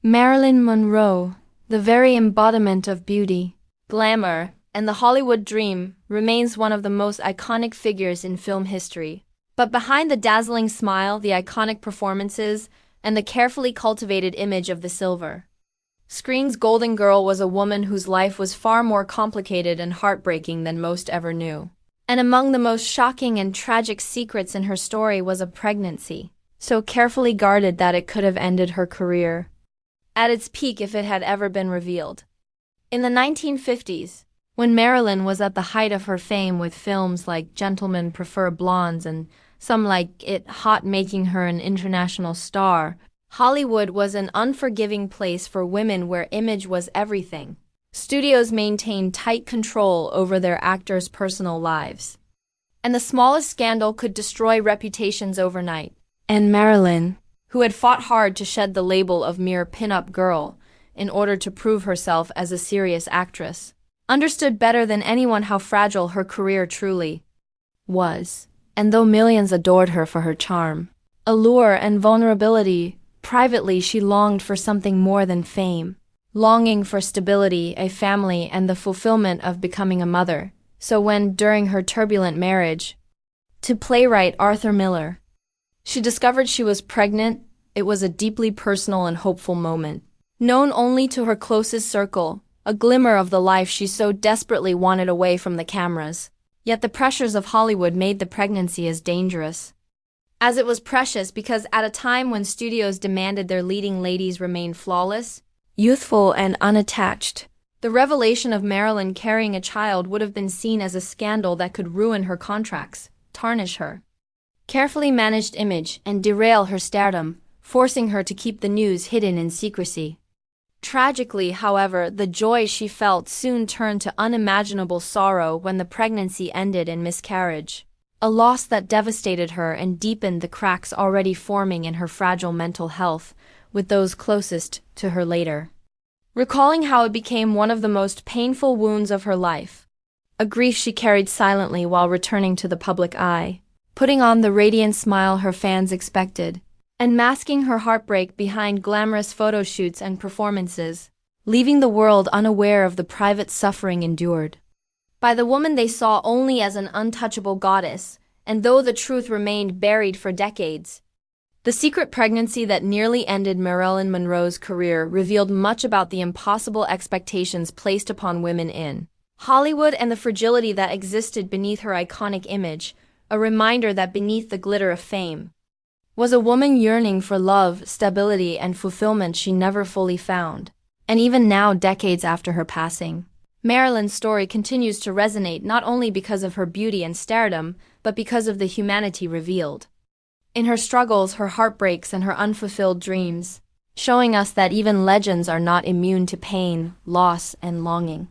Marilyn Monroe, the very embodiment of beauty, glamour, and the Hollywood dream, remains one of the most iconic figures in film history. But behind the dazzling smile, the iconic performances, and the carefully cultivated image of the silver screen's golden girl was a woman whose life was far more complicated and heartbreaking than most ever knew. And among the most shocking and tragic secrets in her story was a pregnancy, so carefully guarded that it could have ended her career at its peak if it had ever been revealed. In the 1950s, when Marilyn was at the height of her fame with films like Gentlemen Prefer Blondes and Some Like It Hot making her an international star, Hollywood was an unforgiving place for women where image was everything. Studios maintained tight control over their actors' personal lives, and the smallest scandal could destroy reputations overnight. And Marilyn, who had fought hard to shed the label of mere pin-up girl in order to prove herself as a serious actress, understood better than anyone how fragile her career truly was. And though millions adored her for her charm, allure, and vulnerability, privately she longed for something more than fame, longing for stability, a family, and the fulfillment of becoming a mother. So when, during her turbulent marriage to playwright Arthur Miller, she discovered she was pregnant, it was a deeply personal and hopeful moment. Known only to her closest circle, a glimmer of the life she so desperately wanted away from the cameras. Yet the pressures of Hollywood made the pregnancy as dangerous as it was precious, because at a time when studios demanded their leading ladies remain flawless, youthful, and unattached, the revelation of Marilyn carrying a child would have been seen as a scandal that could ruin her contracts, tarnish her carefully managed image, and derail her stardom, forcing her to keep the news hidden in secrecy. Tragically, however, the joy she felt soon turned to unimaginable sorrow when the pregnancy ended in miscarriage, a loss that devastated her and deepened the cracks already forming in her fragile mental health with those closest to her later, recalling how it became one of the most painful wounds of her life, a grief she carried silently while returning to the public eye, putting on the radiant smile her fans expected, and masking her heartbreak behind glamorous photo shoots and performances, leaving the world unaware of the private suffering endured by the woman they saw only as an untouchable goddess. And though the truth remained buried for decades, the secret pregnancy that nearly ended Marilyn Monroe's career revealed much about the impossible expectations placed upon women in Hollywood and the fragility that existed beneath her iconic image, a reminder that beneath the glitter of fame was a woman yearning for love, stability, and fulfillment she never fully found. And even now, decades after her passing, Marilyn's story continues to resonate not only because of her beauty and stardom, but because of the humanity revealed in her struggles, her heartbreaks, and her unfulfilled dreams, showing us that even legends are not immune to pain, loss, and longing.